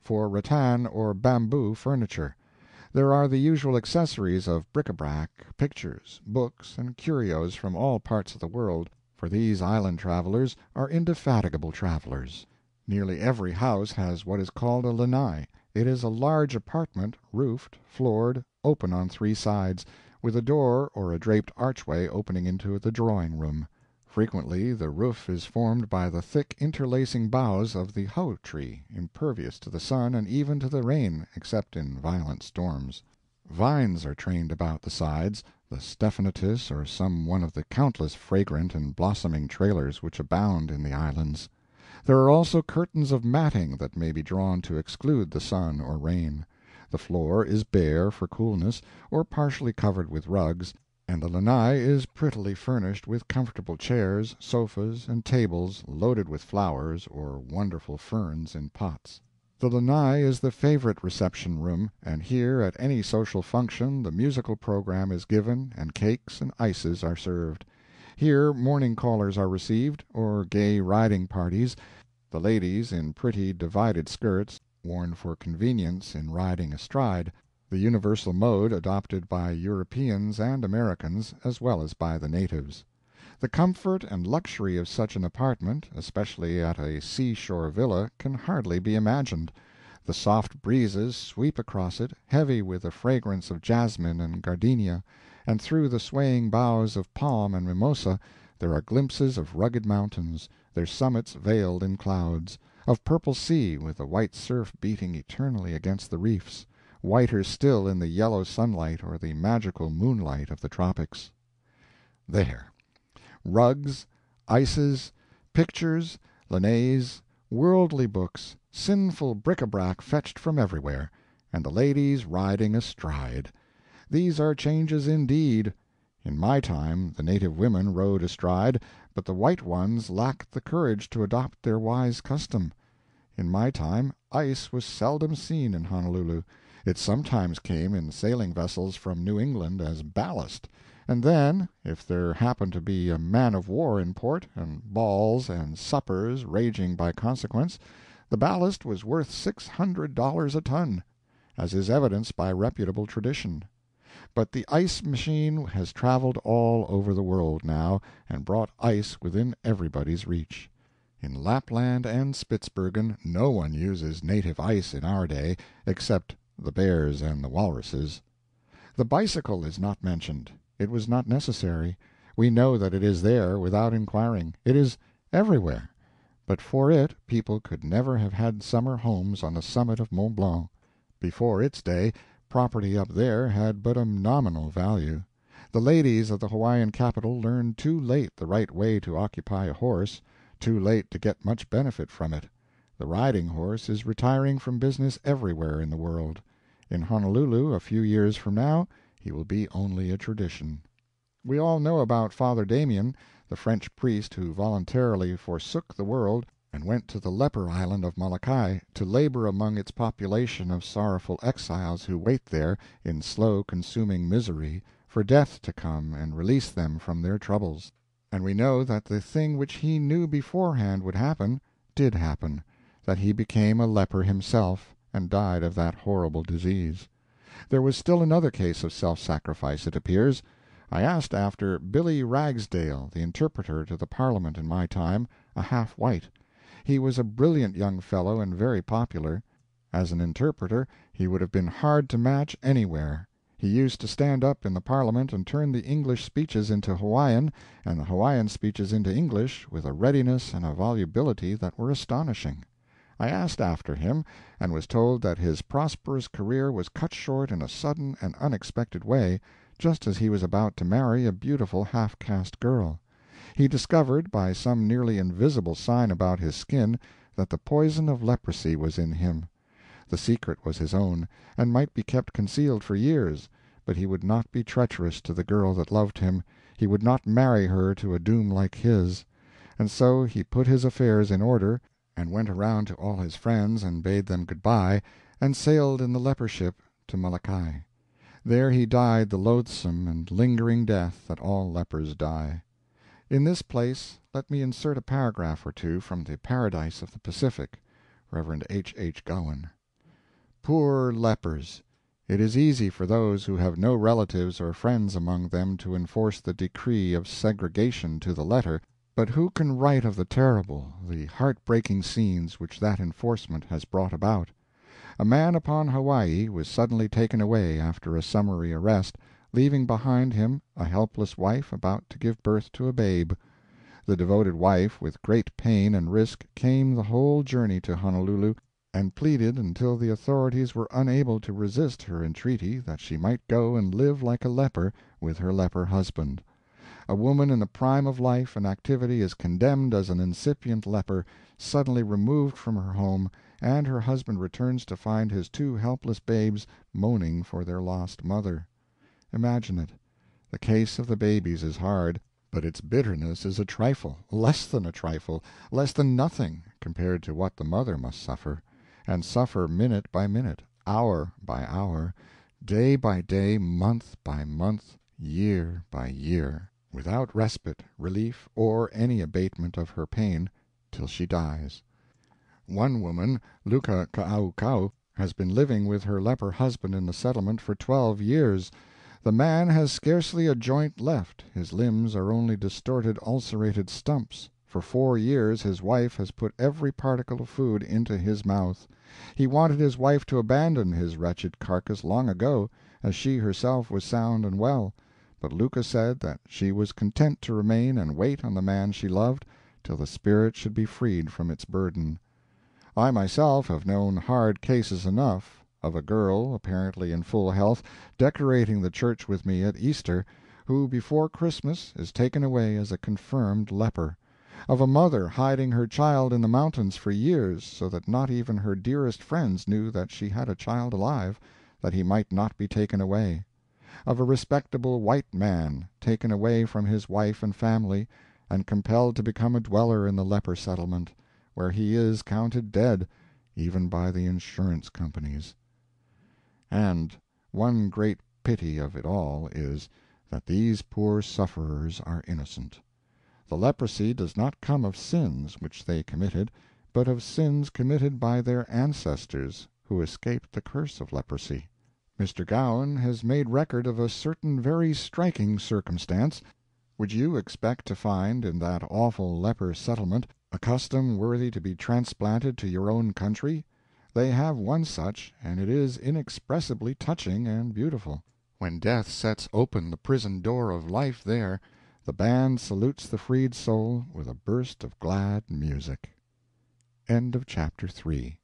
for rattan or bamboo furniture. There are the usual accessories of bric-a-brac, pictures, books, and curios from all parts of the world, for these island travelers are indefatigable travelers. Nearly every house has what is called a lanai. It is a large apartment, roofed, floored, open on three sides, with a door or a draped archway opening into the drawing-room. Frequently the roof is formed by the thick interlacing boughs of the hau tree, impervious to the sun and even to the rain, except in violent storms. Vines are trained about the sides, the stephanotis or some one of the countless fragrant and blossoming trailers which abound in the islands. There are also curtains of matting that may be drawn to exclude the sun or rain. The floor is bare for coolness, or partially covered with rugs, and the lanai is prettily furnished with comfortable chairs, sofas, and tables loaded with flowers or wonderful ferns in pots. The lanai is the favorite reception room, and here at any social function the musical program is given and cakes and ices are served. Here morning callers are received, or gay riding parties, the ladies in pretty divided skirts, worn for convenience in riding astride, the universal mode adopted by Europeans and Americans as well as by the natives. The comfort and luxury of such an apartment, especially at a sea-shore villa, can hardly be imagined. The soft breezes sweep across it, heavy with the fragrance of jasmine and gardenia, and through the swaying boughs of palm and mimosa there are glimpses of rugged mountains, their summits veiled in clouds, of purple sea with the white surf beating eternally against the reefs, whiter still in the yellow sunlight or the magical moonlight of the tropics. There! Rugs, ices, pictures, lanais, worldly books, sinful bric-a-brac fetched from everywhere, and the ladies riding astride. These are changes indeed. In my time the native women rode astride, but the white ones lacked the courage to adopt their wise custom. In my time ice was seldom seen in Honolulu. It sometimes came in sailing vessels from New England as ballast, and then, if there happened to be a man-of-war in port, and balls and suppers raging by consequence, the ballast was worth $600 a ton, as is evidenced by reputable tradition. But the ice machine has traveled all over the world now, and brought ice within everybody's reach. In Lapland and Spitzbergen no one uses native ice in our day, except the bears and the walruses. The bicycle is not mentioned. It was not necessary. We know that it is there without inquiring. It is everywhere. But for it people could never have had summer homes on the summit of Mont Blanc. Before its day, property up there had but a nominal value. The ladies of the Hawaiian capital learned too late the right way to occupy a horse, too late to get much benefit from it. The riding horse is retiring from business everywhere in the world. In Honolulu, a few years from now, he will be only a tradition. We all know about Father Damien, the French priest who voluntarily forsook the world and went to the leper island of Molokai to labor among its population of sorrowful exiles who wait there, in slow consuming misery, for death to come and release them from their troubles. And we know that the thing which he knew beforehand would happen, did happen, that he became a leper himself, and died of that horrible disease. There was still another case of self-sacrifice, it appears. I asked after Billy Ragsdale, the interpreter to the Parliament in my time, a half-white. He was a brilliant young fellow and very popular. As an interpreter he would have been hard to match anywhere. He used to stand up in the Parliament and turn the English speeches into Hawaiian, and the Hawaiian speeches into English, with a readiness and a volubility that were astonishing. I asked after him, and was told that his prosperous career was cut short in a sudden and unexpected way, just as he was about to marry a beautiful half-caste girl. He discovered, by some nearly invisible sign about his skin, that the poison of leprosy was in him. The secret was his own, and might be kept concealed for years, but he would not be treacherous to the girl that loved him, he would not marry her to a doom like his. And so he put his affairs in order, and went around to all his friends and bade them good-bye, and sailed in the leper ship to Molokai. There he died the loathsome and lingering death that all lepers die. In this place let me insert a paragraph or two from the Paradise of the Pacific, Rev. H. H. Gowen. Poor lepers! It is easy for those who have no relatives or friends among them to enforce the decree of segregation to the letter, but who can write of the terrible, the heart-breaking scenes which that enforcement has brought about? A man upon Hawaii was suddenly taken away after a summary arrest, leaving behind him a helpless wife about to give birth to a babe. The devoted wife, with great pain and risk, came the whole journey to Honolulu, and pleaded until the authorities were unable to resist her entreaty that she might go and live like a leper with her leper husband. A woman in the prime of life and activity is condemned as an incipient leper, suddenly removed from her home, and her husband returns to find his two helpless babes moaning for their lost mother. Imagine it. The case of the babies is hard, but its bitterness is a trifle, less than a trifle, less than nothing, compared to what the mother must suffer, and suffer minute by minute, hour by hour, day by day, month by month, year by year, without respite, relief, or any abatement of her pain, till she dies. One woman, Luka Kaaukau, has been living with her leper husband in the settlement for 12 years. The man has scarcely a joint left, his limbs are only distorted ulcerated stumps. For 4 years his wife has put every particle of food into his mouth. He wanted his wife to abandon his wretched carcass long ago, as she herself was sound and well, but Luka said that she was content to remain and wait on the man she loved till the spirit should be freed from its burden. I myself have known hard cases enough, of a girl, apparently in full health, decorating the church with me at Easter, who before Christmas is taken away as a confirmed leper; of a mother hiding her child in the mountains for years, so that not even her dearest friends knew that she had a child alive, that he might not be taken away; of a respectable white man taken away from his wife and family, and compelled to become a dweller in the leper settlement, where he is counted dead, even by the insurance companies. And one great pity of it all is, that these poor sufferers are innocent. The leprosy does not come of sins which they committed, but of sins committed by their ancestors, who escaped the curse of leprosy. Mr. Gowan has made record of a certain very striking circumstance. Would you expect to find in that awful leper settlement a custom worthy to be transplanted to your own country? They have one such, and it is inexpressibly touching and beautiful. When death sets open the prison door of life there, the band salutes the freed soul with a burst of glad music. End of chapter 3.